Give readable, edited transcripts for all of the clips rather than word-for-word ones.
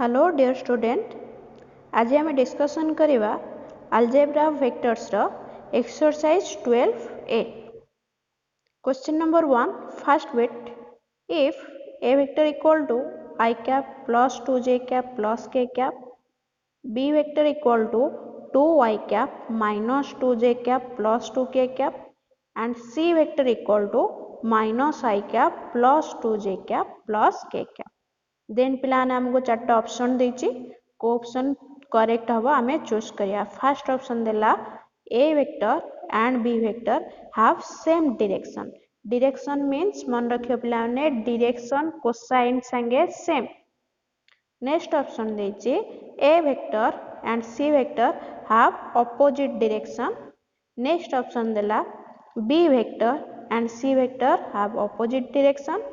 Hello dear student, आज आम discussion करिवा अलजेब्रा ऑफ वेक्टर्स रो exercise 12a। Question number 1, first bit, if a vector equal to I cap plus 2j cap plus k cap, b vector equal to 2y cap minus 2j cap plus 2k cap and c vector equal to minus I cap plus 2j cap plus k cap। Then पिलाने हमको चार्टा option देछि, को option correct हबो आमे choose करिया। First option देला A vector and B vector have same direction. Direction means मन रखियो पिलाने डायरेक्शन कोसाइन संगे सेम। नेक्स्ट ऑप्शन देछि A vector and C vector have opposite direction. Next option देला B vector and C vector have opposite direction.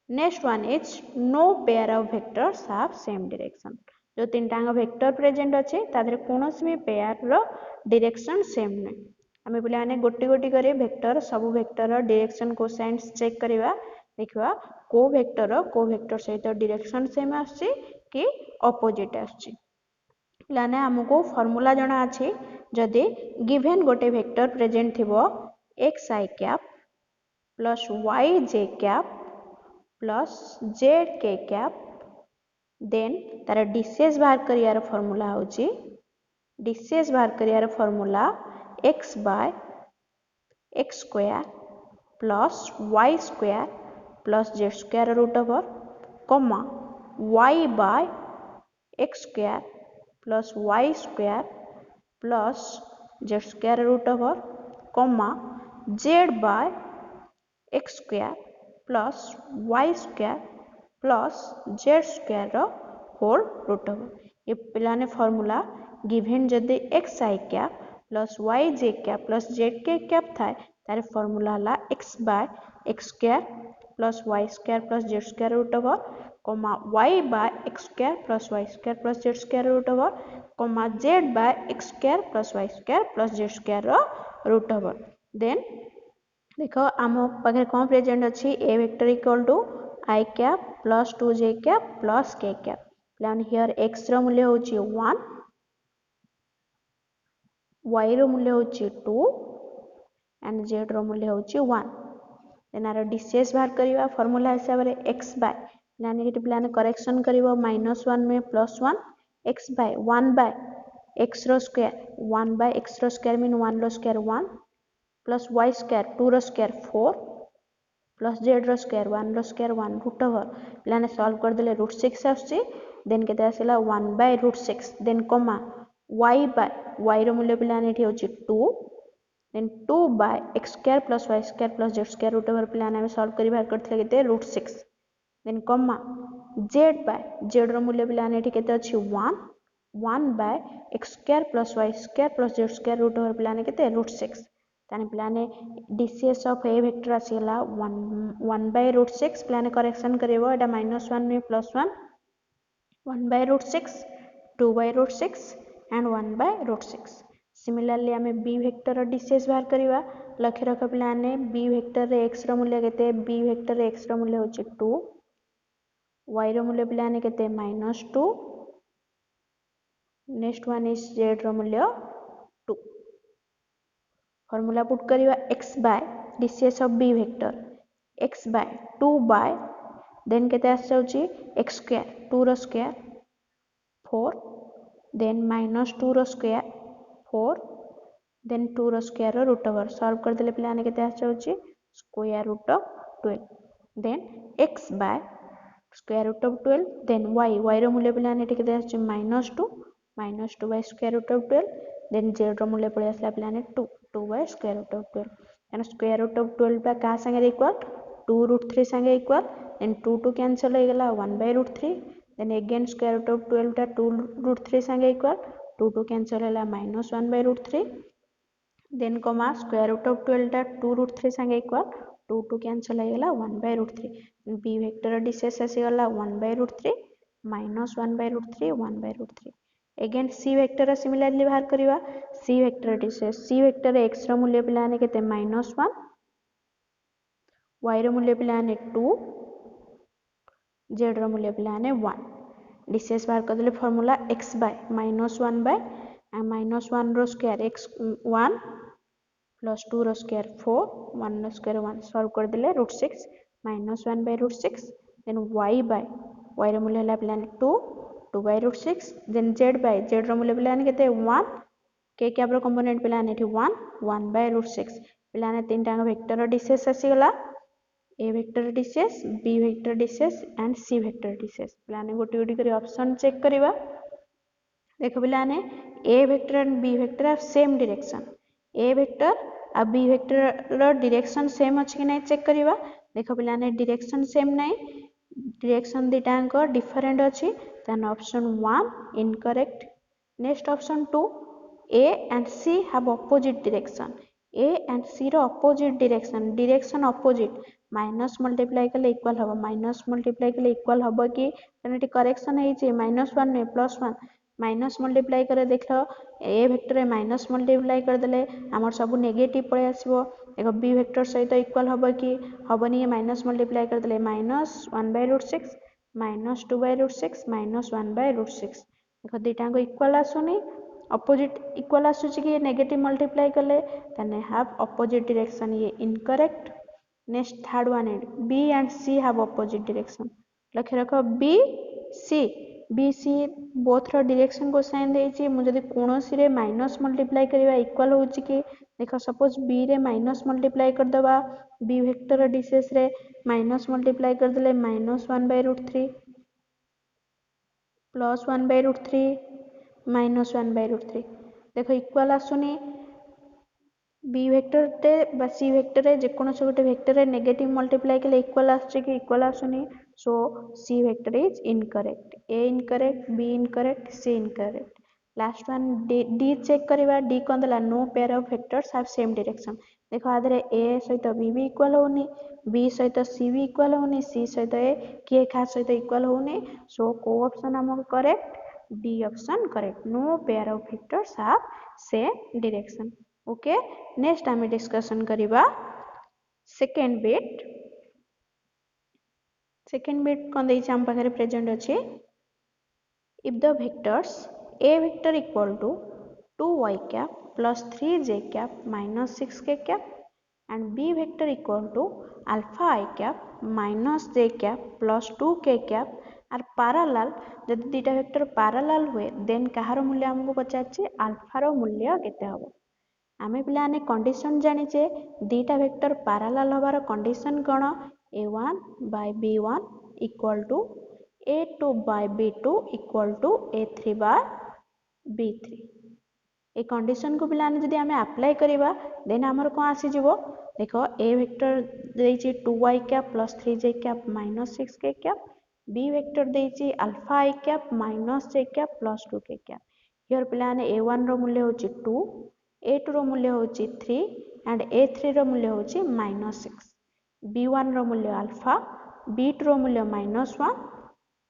Next one is no pair of vectors have same direction. जो तीन टांग vector present अच्छे तादरे कोनोसी भी pair रो direction same नै। आमे पिला माने गोटी गोटी करे वेक्टर सब वेक्टर रो डायरेक्शन कोसाइन्स चेक करिवा, देखिवा को वेक्टर सहित डायरेक्शन सेम आछि कि ऑपोजिट आछि। पिलाने हमको फार्मूला जणा अछि, जदि गिवन गोटे वेक्टर प्रेजेंट थिबो xi cap plus yj cap plus Z K cap, then तार डीसीएस बाहर करियार फार्मूला होची, डीसीएस बाहर करियार formula x by x square plus y square plus Z square root over comma y by x square plus y square plus Z square root over comma z by x square plus y square plus Z square रो whole root over. ये पिलाने formula given जदि x I cap plus y j cap plus z K cap थाए तारे formula ला x by x square plus y square plus z square root over comma y by x square plus y square plus z square root over comma z by x square plus y square plus z square रो root over. Then देखो आम पाखे कौन present अच्छी A vector equal to I cap plus 2j cap plus k cap. Here x रो मूल्य होची 1, y रो मूल्य होची 2 एंड z रो मूल्य होची 1। देन आर डीसीएस बाहर करिवा फार्मूला हिसाब रे x बाय यानी कि प्लान करेक्शन करिवो -1 में +1 x बाय 1 बाय x रो स्क्वायर 1 बाय x रो स्क्वायर मीन 1 रो स्क्वायर 1 प्लस y स्क्वायर 2 रो स्क्वायर 4 प्लस z रो स्क्वायर 1 रो स्क्वायर 1 रूट ओवर प्लान सॉल्व कर देले √6 आछि। देन केते आसिला 1 by √6 then comma y by y रो मूल्य प्लान एठी होची 2 then 2 by x square plus y square plus z square root over plan हम सॉल्व करि बाहर करथिले केते √6 देन कॉमा z रो मूल्य प्लान एठी केते अछि 1 by x square plus y square plus z square root over प्लान केते √6 ताने प्लाने डीसीएस ऑफ ए वेक्टर आसीला 1 बाय √6 प्लाने करेक्शन करिवो एटा -1 में +1 1 by √6 2 by √6 and 1 by √6। Similarly हमें बी वेक्टर डीसीएस बाहर करिवा लक्ष्य रख प्लाने बी वेक्टर रे x रो मूल्य केते बी वेक्टर रे x रो मूल्य होची 2 y रो मूल्य प्लाने केते -2 नेक्स्ट वन इज z रो मूल्य 2। फॉर्मूला पुट करिवा x by DCS of b vector x by 2 by then केते आस जाउची x स्क्वायर 2 रो स्क्वायर 4 देन -2 रो स्क्वायर 4 देन 2 रो स्क्वायर रो रूट ओवर सॉल्व कर देले प्लान केते आस जाउची square root of 12 then x by square root of 12 then y रो मूल्य प्लान एठी केते आस -2 by square root of 12 then z रो मूल्य पळे आसला प्लान 2 बाय स्क्वायर रूट ऑफ 12 यानी स्क्वायर रूट ऑफ 12 बा का संगे इक्वल 2√3 संगे इक्वल देन 2 कैंसिल हो गला 1 by √3 then again square root of 12 टा 2√3 संगे इक्वल 2 कैंसिल होला -1 by √3 then comma square root of 12 टा 2√3 संगे इक्वल 2 कैंसिल हो गला 1 बाय √3 बी वेक्टर डीसीएस आसी गला 1 by √3 -1 by √3 1 by √3। Again C vector similarly बाहर करिवा C vector DCS C vector x रो मूल्य पिलाने केते -1 y रो मूल्य पिलाने 2 z रो मूल्य पिलाने 1 डिसेस बाहर करदेले फॉर्मूला x बाय -1 बाय -1 रो स्क्वायर x1 प्लस 2 रो स्क्वायर 4 1 रो स्क्वायर 1 सॉल्व करदेले √6 -1 by √6 then y by y रो मूल्य हला पिलाने 2 by √6 then z by z रो मूल्य पिलाने केते 1 के कैप रो कंपोनेंट पिलाने एठी 1 बाय √6 पिलाने तीन टांग वेक्टर डिसेस आसीगला A vector DCS B vector DCS and C vector DCS पिलाने गोटी गोटी करी ऑप्शन चेक करिवा देखो पिलाने A vector and B vector are same direction A vector आ बी वेक्टर रो डायरेक्शन सेम अछि कि नै चेक करिवा देखो पिलाने डायरेक्शन सेम नै डायरेक्शन दिटांक डिफरेंट अछि then option 1 incorrect next option 2 A and C have opposite direction A and C रो opposite direction opposite minus multiply कले इक्वल हबो माइनस मल्टीप्लाई कले इक्वल हबो कि तनेटी करेक्शन है जे -1 ने +1 माइनस मल्टीप्लाई करे देखो ए वेक्टर रे माइनस मल्टीप्लाई कर देले हमर सब नेगेटिव पळे आसीबो देखो बी वेक्टर सहित इक्वल हबो कि हबनी माइनस मल्टीप्लाई कर देले -1 बाय √6 -2 बाय √6 -1 बाय √6 देखो दिटांग इक्वल आसुनी ऑपोजिट इक्वल आसुची कि नेगेटिव मल्टीप्लाई कले तने हैव ऑपोजिट डायरेक्शन ये इनकरेक्ट नेक्स्ट थर्ड वन है B and C have opposite direction लक्ष्य रखो बी सी बोथ रो डायरेक्शन को साइन देछि मु जदी कोनोसी रे माइनस मल्टीप्लाई करबा इक्वल होछि कि देखो सपोज बी रे माइनस मल्टीप्लाई कर दबा बी वेक्टर डिसेस रे माइनस मल्टीप्लाई कर देले -1 बाय √3 +1 बाय √3 -1 बाय √3 देखो इक्वल आसुनी बी वेक्टर टे बा सी वेक्टर रे जेकोनो से गोटे वेक्टर रे नेगेटिव मल्टीप्लाई के इक्वल आछे कि इक्वल आसुनी so C vector is incorrect A incorrect B incorrect C incorrect last one D check करबा डी कोन दला no pair of vectors have same direction देखो आदरे ए सहित बी भी इक्वल होनी बी सहित सी भी इक्वल होनी सी सहित ए के खा सहित इक्वल होनी सो को ऑप्शन हमको correct D option correct no pair of vectors have same direction okay next आमे डिस्कशन करिबा सेकंड बिट कोन देइ हम पाखरे प्रेजेंट अछि if the vectors a vector equal to 2y cap plus 3j cap minus 6k cap and b vector equal to alpha I cap minus j cap plus 2k cap are parallel जदि दीटा vector parallel हुए then कहार मूल्य हमको पचाचे alpha रो मूल्य केते हबो आमे पिलाने कंडीशन जानिचे दीटा वेक्टर पैरेलल हबार condition cone a1 by b1 equal to a2 by b2 equal to a3 by b3 a condition को पिलाने जदि आमे अप्लाई करिबा देन हमर कोन आसी जिवो देखो ए वेक्टर देछि 2y cap plus 3j cap minus 6k cap B vector देछि alpha I cap minus j cap plus 2k cap here पिलाने a1 रो मूल्य होछि 2 a2 रो मूल्य होछि 3 एंड a3 रो मूल्य होछि -6 b1 रो मूल्य अल्फा b2 रो मूल्य -1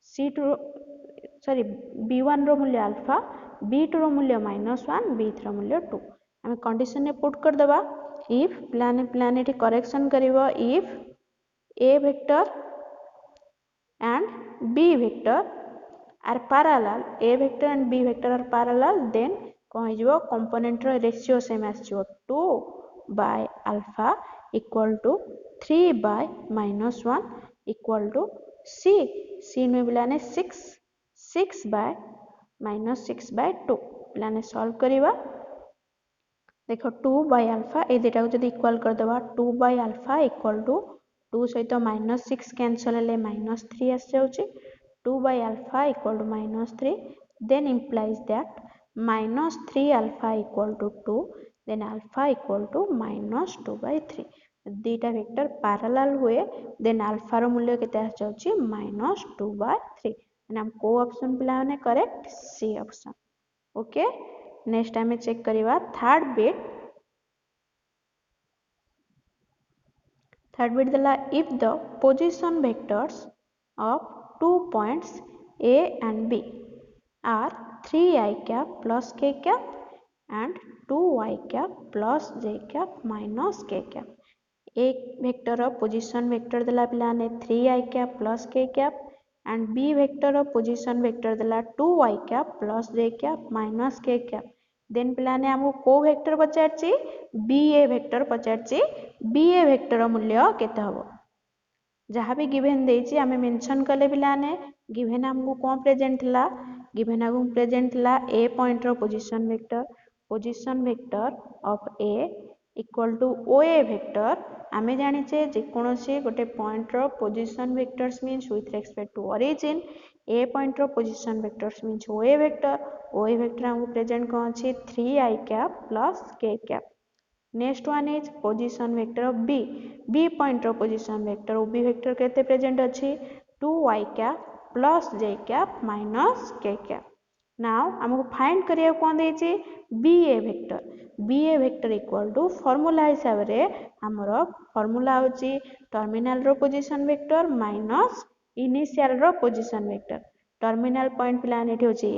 c2 सॉरी b1 रो मूल्य अल्फा b2 रो मूल्य -1 b3 रो मूल्य 2 हम कंडीशन ने पुट कर देबा इफ प्लान करेक्शन करिवो if a vector and b vector are parallel a vector and b vector are parallel then कोन हो जिवो कंपोनेंट रो रेशियो सेम आछिवो 2 by alpha equal to 3 by -1 equal to c में बिलाने 6 बाय -6 बाय 2 पिलाने solve करिवा देखो 2 by alpha ए देटा को जदी इक्वल कर देबा 2 बाय अल्फा इक्वल टू 2 सहित -6 कैंसिल ले -3 आस जाउची 2 by alpha equal to -3 then implies that -3 alpha equal to 2 then alpha equal to -2 by 3 दीटा वेक्टर पैरेलल हुए देन अल्फा रो मूल्य केते आस जाउची -2 बाय 3 हम को ऑप्शन पिलाने correct C option okay next आमे चेक करिवा थर्ड बिट दला if the position vectors of 2 points a and b are 3i cap plus k cap and 2y cap plus j cap minus k cap एक vector position vector दला पिलाने 3i cap plus k cap and B vector रो position vector देला 2y cap plus j cap minus k cap then पिलाने हमको को vector पचारची ba vector पचारची ba वेक्टर मूल्य केते हबो जहाँ भी गिवन देछि आमे मेंशन कले पिलाने गिवन हमको कोन प्रेजेंट थिला गिवन हमको प्रेजेंट थिला a पॉइंट रो position vector of a equal to oa vector आमे जानिचे जे कोनोसी गोटे पॉइंट रो position vectors means with respect to origin a point रो position vectors means oa vector हमको प्रेजेंट कोन अछि 3i cap plus k cap next one is position vector of B point रो पोजीशन वेक्टर ob वेक्टर केते present अछि 2y cap plus j cap minus k cap now हमको find करिया कोन देछि ba vector equal to formula हिसाब रे हमरो फार्मूला होछि टर्मिनल रो पोजीशन वेक्टर माइनस इनिशियल रो पोजीशन वेक्टर टर्मिनल पॉइंट प्लान एठी होछि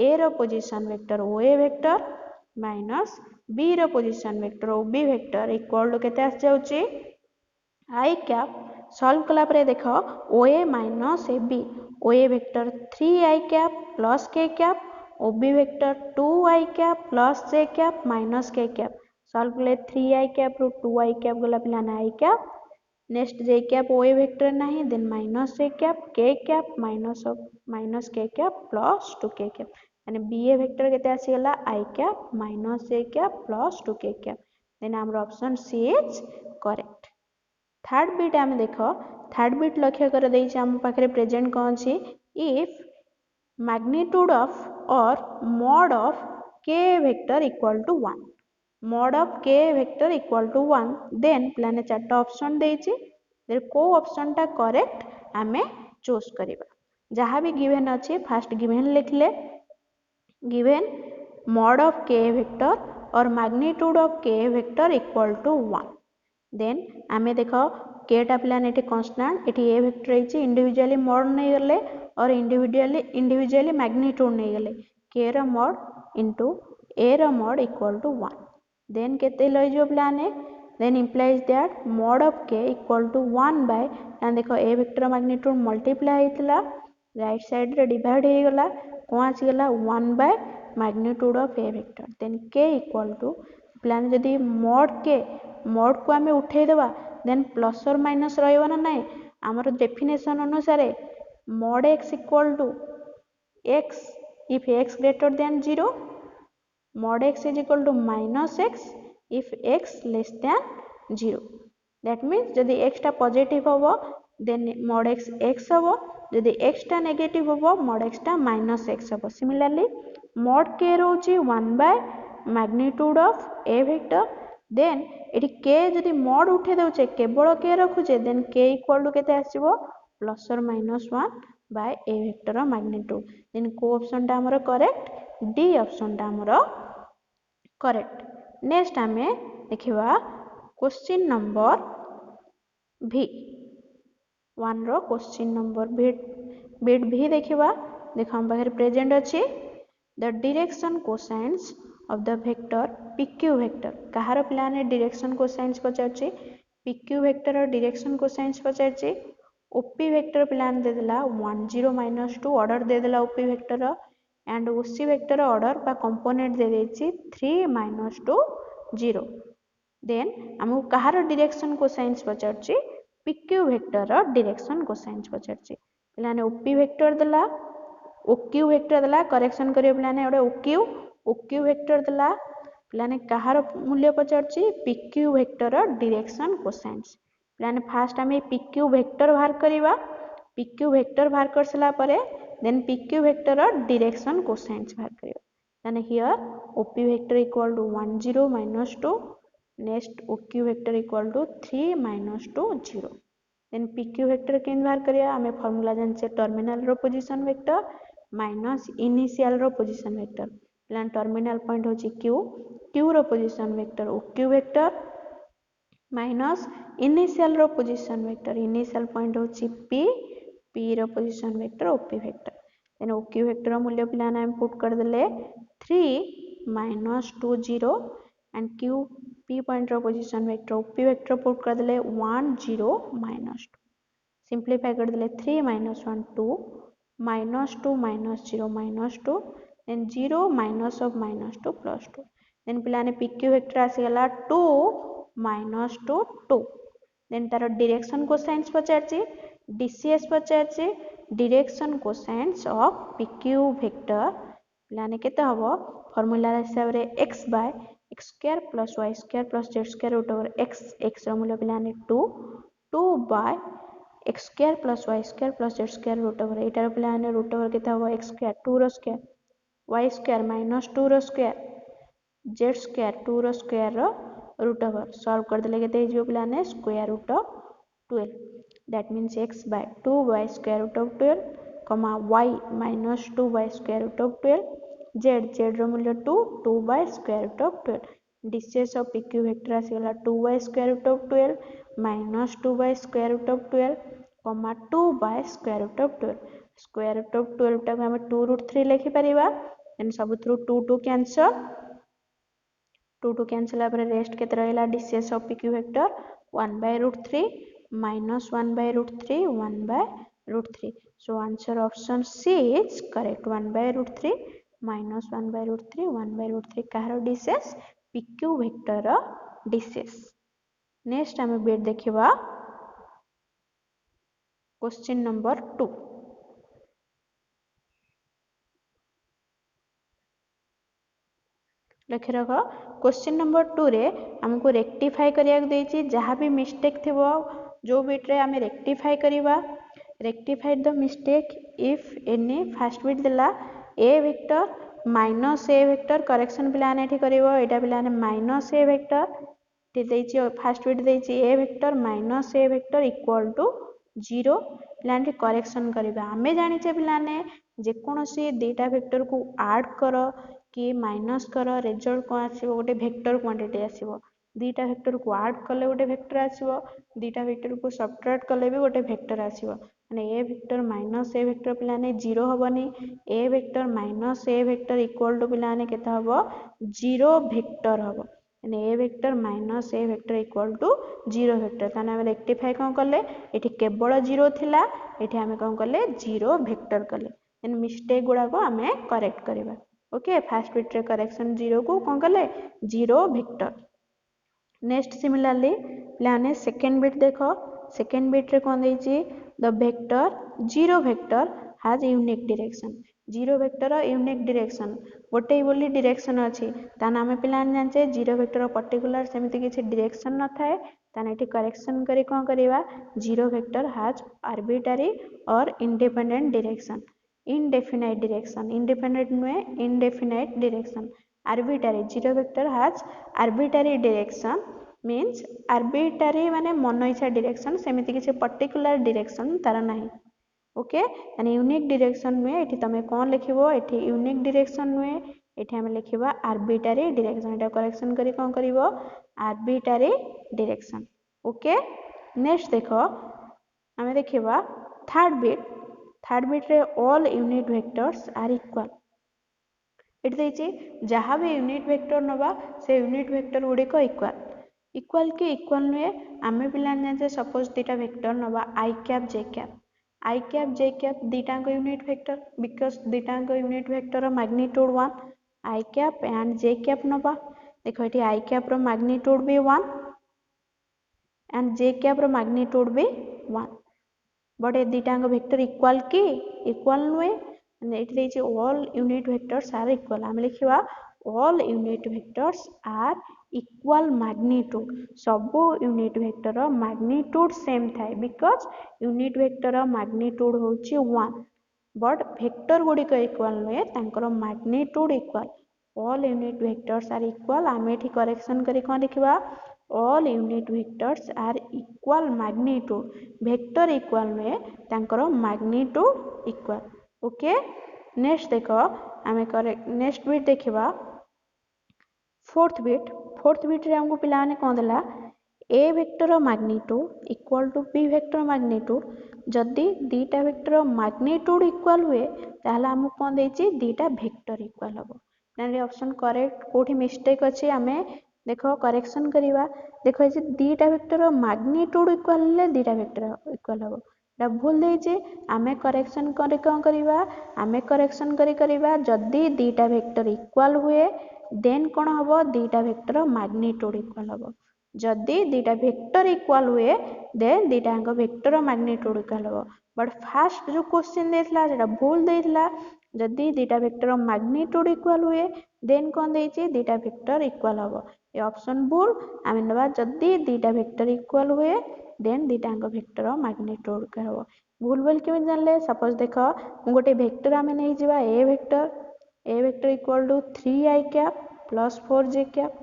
a रो position vector oa vector minus b रो position vector ob vector equal to केते आस जाउछि i कैप सॉल्व कला परे देखो oa minus ab oa vector 3i cap plus k cap ob vector 2i cap plus j cap minus k cap solve कले 3i cap रो 2i cap गला पिलाना i cap next j cap oa vector नाही then minus j cap k cap minus k cap plus 2k cap यानी ba vector केते आसी गला i cap minus j cap plus 2k cap then हमर option C is correct third bit आम देख third bit लक्ष्य कर देछि हम पाखरे प्रेजेंट कोन छी इफ मैग्नीट्यूड ऑफ और mod of k vector equal to 1 mod of k vector equal to 1 then प्लाने चारटा ऑप्शन देछि देर को ऑप्शन टा करेक्ट आमे चूज करिबा जहां भी गिवन अछि फर्स्ट गिवन लिखले given mod of k vector और magnitude of k vector equal to 1 then आमे देखो केटा प्लान एटी कांस्टेंट एटी ए वेक्टर रही इंडिविजुअली मॉड नहीं गले और इंडिविजुअली मैग्नीट्यूड नहीं गले के रो मॉड इनटू ए रो मॉड इक्वल टू 1 देन केते लय जो प्लान है then implies that mod of K equal to 1 by and देखो ए वेक्टर मैग्नीट्यूड मल्टीप्लाई हेतला राइट साइड रे डिवाइड हे गला कोन आसी गला 1 by magnitude of A vector then k equal to प्लान जदी मॉड को आमे उठे देबा देन प्लस और माइनस रहइबो ना नाही हमर डेफिनेशन अनुसार mod x इक्वल टू x if x greater than 0 mod x is equal to minus x if x less than 0 that means जदि x टा पॉजिटिव होबो देन mod x x होबो जदि x टा नेगेटिव होबो mod x टा minus x होबो सिमिलरली mod k रहउची 1 by magnitude of a vector देन एटी k जदि mod उठे दउचे केवल k रखुचे देन k इक्वल टू केते आसीबो प्लस और minus 1 by a vector magnitude then को ऑप्शन टा हमरो करेक्ट डी ऑप्शन टा हमरो करेक्ट नेक्स्ट आमे देखिबा क्वेश्चन नंबर v 1 रो क्वेश्चन नंबर बिट v देखिबा देखो हम बाहर प्रेजेंट अछि the direction cosines of the vector pq vector कहार प्लान है डायरेक्शन कोसाइन्स पचारछि pq वेक्टर और डायरेक्शन कोसाइन्स पचारछि op वेक्टर प्लान दे देला 1 0 -2 ऑर्डर दे देला op vector and oc vector order बा कंपोनेंट दे देछि 3 -2 0 देन हमहु कहार डायरेक्शन कोसाइन्स पचारछि pq वेक्टर और डायरेक्शन कोसाइन्स पचारछि प्लान op वेक्टर देला oq वेक्टर देला करेक्शन करियो प्लान ओडे oq वेक्टर देला प्लान कहार मूल्य पचारछि pq वेक्टर और डायरेक्शन कोसाइन्स प्लान फास्ट हमें pq वेक्टर बाहर करिबा pq वेक्टर बाहर कर सला परे देन pq वेक्टर और डायरेक्शन कोसाइन्स बाहर करियो प्लान here op vector equal to 1 0 -2 next oq vector equal to 3 -2 0 then pq vector केन बाहर करिया हमें फार्मूला जानछे टर्मिनल रो पोजीशन वेक्टर माइनस इनिशियल रो पोजीशन वेक्टर प्लान टर्मिनल पॉइंट होची q रो position vector oq vector minus initial रो पोजीशन वेक्टर इनिशियल पॉइंट होची p रो position vector op vector then oq vector मूल्य प्लान हम पुट कर देले 3 -2 0 एंड q p पॉइंट रो position vector op vector put कर देले 1 0 -2 सिंप्लीफाई कर देले 3 minus 1 2 minus 2 minus 0 minus 2 then 0 minus of minus 2 plus 2 then पिलाने PQ वेक्टर आसीगला 2 minus 2 2 then तार डायरेक्शन कोसाइन्स पचारछि DCS पचारछि direction cosines of PQ vector पिलाने केते हबो फार्मूला हिसाब रे x by x square plus y square plus z square root over x रो मूल्य पिलाने 2 by x square plus y square plus z square root over एटार पिलाने root over केते हबो x square 2 रो square y square minus 2 रो square z square 2 रो square रो root over solve कर देले केते हिजो पिलाने square root of 12 that means x by 2 by square root of 12 comma y minus 2 by square root of 12 z रो मूल्य 2 by square root of 12 DCS of PQ vector आसीगला 2 by square root of 12 minus 2 by square root of 12 comma 2 by square root of 12 square root of 12 टाको हम 2 root 3 लिखि परिबा and सब through 2 cancel 2 cancel पर rest केते रहला DCS of PQ vector 1 by root 3 minus 1 by root 3 1 by root 3 so answer option C is correct 1 by root 3 minus 1 by root 3 1 by root 3 Kahar DCS PQ vector DCS next आम बेट देखिबा question number 2 लिखि रख question number 2 रे हमको rectify करिया देछि जहाँ भी मिस्टेक थिबो जो बिट रे हमें रेक्टिफाई करिबा rectify the mistake if any first bit देला A vector minus A vector correction पिलाने एठी करिवो एटा पिलाने माइनस ए वेक्टर टी देछि फर्स्ट बिट देछि A vector minus A vector equal to 0 पिलाने करेक्शन करिबा हमें जानिछे पिलाने जे कोनोसी दुईटा वेक्टर को ऐड करो कि माइनस कर रिजल्ट कौन आसीबो गोटे वेक्टर क्वांटिटी आसीबो दुईटा वेक्टर को ऐड कले गोटे वेक्टर आसीबो दुईटा वेक्टर को सब्ट्रैक्ट कले भी गोटे वेक्टर आसीबो माने A vector minus A vector पिलाने 0 हबनी A vector minus A vector equal to पिलाने केते हबो 0 वेक्टर हबो माने A vector minus A vector equal to 0 vector ताने हम रेक्टिफाई कोन करले एठी केवल 0 थिला एठी हम कोन करले 0 वेक्टर करले एन मिस्टेक गुडा को हमें करेक्ट करबा ओके फर्स्ट बिट रे करेक्शन 0 को कोन करले 0 वेक्टर नेक्स्ट सिमिलरली प्लाने सेकंड बिट देखो सेकंड बिट रे कोन देछि the vector 0 vector has unique direction 0 vector unique direction गोटे बोली डायरेक्शन अछि ता नाम पिलान जानचे 0 वेक्टर पर्टिकुलर सेमिति किछि डायरेक्शन न थाए ताने एठी करेक्शन करी कोन करिवा 0 वेक्टर हैज आर्बिट्ररी और independent direction indefinite direction independent में indefinite direction arbitrary 0 vector has arbitrary direction means arbitrary माने मन इच्छा डायरेक्शन सेमिति किछि पर्टिकुलर डायरेक्शन तार नाही ओके यानी यूनिक डायरेक्शन में एठी तमे कोन लिखिबो एठी यूनिक डायरेक्शन में एठी हम लिखिबा arbitrary direction एटा करेक्शन करी कोन करिवो arbitrary direction ओके नेक्स्ट देखो हमें देखिबा थर्ड बिट रे all unit vectors are equal एट देछि जहाँ भी यूनिट वेक्टर नबा से यूनिट वेक्टर गुड़िक इक्वल के इक्वल नुए आमे पिलान जानते सपोज दुटा वेक्टर नबा आई कैप जे कैप दुटाक यूनिट वेक्टर बिकॉज दुटाक unit vector magnitude 1 I cap and J cap नबा देखो ये आई कैप रो मैग्नीट्यूड भी 1 एंड जे कैप रो मैग्नीट्यूड भी 1 बट ए दुटाक वेक्टर इक्वल की इक्वल नुए एट देछि all unit vectors are equal हम लिखिबा all unit vectors are equal magnitude सब यूनिट वेक्टर मैग्नीट्यूड सेम थाए बिकॉज यूनिट वेक्टर मैग्नीट्यूड होछि 1 बट वेक्टर गुड़िक इक्वल नुए तांकर magnitude equal all unit vectors are equal आम एठी करेक्शन करी कोन लिखिबा all unit vectors are equal magnitude vector equal नुए तांकर मैग्नीट्यूड इक्वल ओके नेक्स्ट देखो आमे करेक्ट नेक्स्ट बिट देखिबा फोर्थ बिट रे हमको पिला ने कोन देला A vector magnitude equal to B vector magnitude जदि दुटा वेक्टर मैग्नीट्यूड इक्वल हुए ताहला हमको कोन देछि दुटा वेक्टर इक्वल हबो नाले ऑप्शन करेक्ट कोठी मिस्टेक अछि हमें देखो करेक्शन करिवा देखो जे दुटा वेक्टर मैग्नीट्यूड इक्वल ले दुटा वेक्टर इक्वल हबो भूल देचे आमे करेक्शन करे कौन करिबा आमे करेक्शन करी करिबा जदी दीटा वेक्टर इक्वल हुए देन कौन हबो दीटा वेक्टर मैग्नीट्यूड इक्वल हबो जदी दीटा वेक्टर इक्वल हुए देन दीटा वेक्टर मैग्नीट्यूड इक्वल हबो बट फास्ट जो क्वेश्चन देथिला सेटा भूल देथिला जदी दीटा वेक्टर मैग्नीट्यूड इक्वल हुए देन कौन देछि दीटा वेक्टर इक्वल हबो ये ऑप्शन भूल आमे नबा जदी दीटा वेक्टर इक्वल हुए देन दीटा वेक्टर मैग्नीट्यूड इक्वल हबो भूल बोल के जानले सपोज देखो गोटे वेक्टर आमे नै जिबा A vector equal to 3i cap plus 4j cap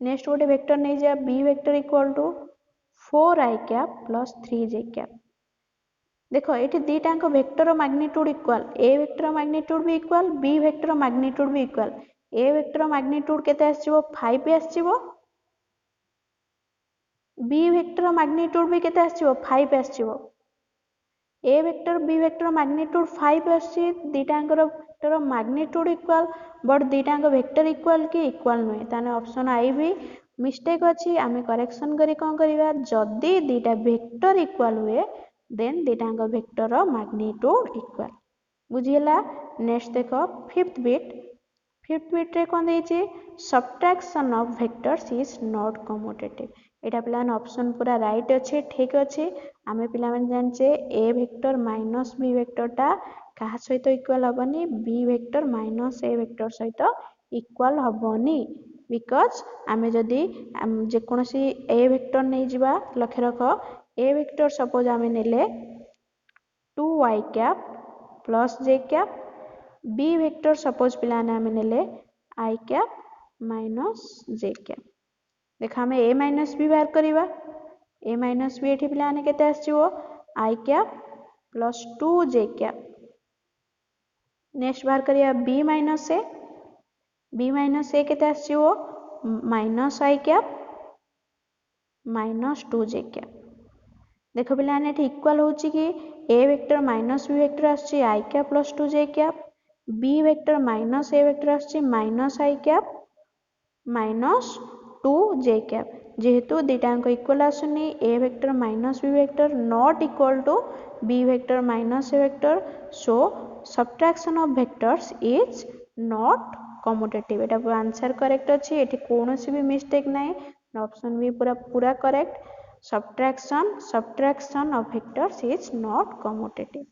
next गोटे वेक्टर नै जा B vector equal to 4i cap plus 3j cap देखो ये दीटा vector magnitude equal A vector magnitude भी इक्वल बी वेक्टर मैग्नीट्यूड भी इक्वल ए वेक्टर मैग्नीट्यूड केते आसीबो 5 आसीबो बी वेक्टर मैग्नीट्यूड भी केते आसीबो 5 आसीबो A vector B vector magnitude 5 आसी दीटांकर vector magnitude equal but दीटांक vector equal कि इक्वल नुहे ताने ऑप्शन आई भी मिस्टेक अछि आमे करेक्शन करी कोन करिवा जदी दीटा वेक्टर इक्वल हुए देन दीटांक वेक्टर मैग्नीट्यूड इक्वल बुझिला नेक्स्ट देखो फिफ्थ बिट रे कोन देछि subtraction of vectors is not commutative एटा पिलान ऑप्शन पूरा राइट अच्छे ठीक अच्छे आमे पिला मन जानचे ए वेक्टर माइनस बी वेक्टर टा कहा सहित equal हबनी B vector minus A vector सहित इक्वल हबनी बिकॉज आमे जदी जे कोनसी ए वेक्टर नै जिबा लक्ष्य रख ए वेक्टर सपोज आमे नेले 2i cap plus j cap B vector suppose पिलाने आमे नेले i cap minus j cap देखा हमें ए माइनस बी बाहर करिबा ए माइनस बी एठी पिलाने केते आसीबो i cap plus 2j cap next बाहर करिया b माइनस ए केते आसीबो minus i cap minus 2j cap देखो पिलाने एठी इक्वल होची कि A vector minus B vector आसी i cap plus 2j cap B vector minus A vector आसी minus i cap minus 2j cap जेहेतु दीटांक इक्वल आसुनी A vector minus B vector not equal to B vector minus A vector so subtraction of vectors is not commutative Etah answer correct अछि एठी कोनोसी भी mistake नै ऑप्शन भी पूरा correct subtraction of vectors is not commutative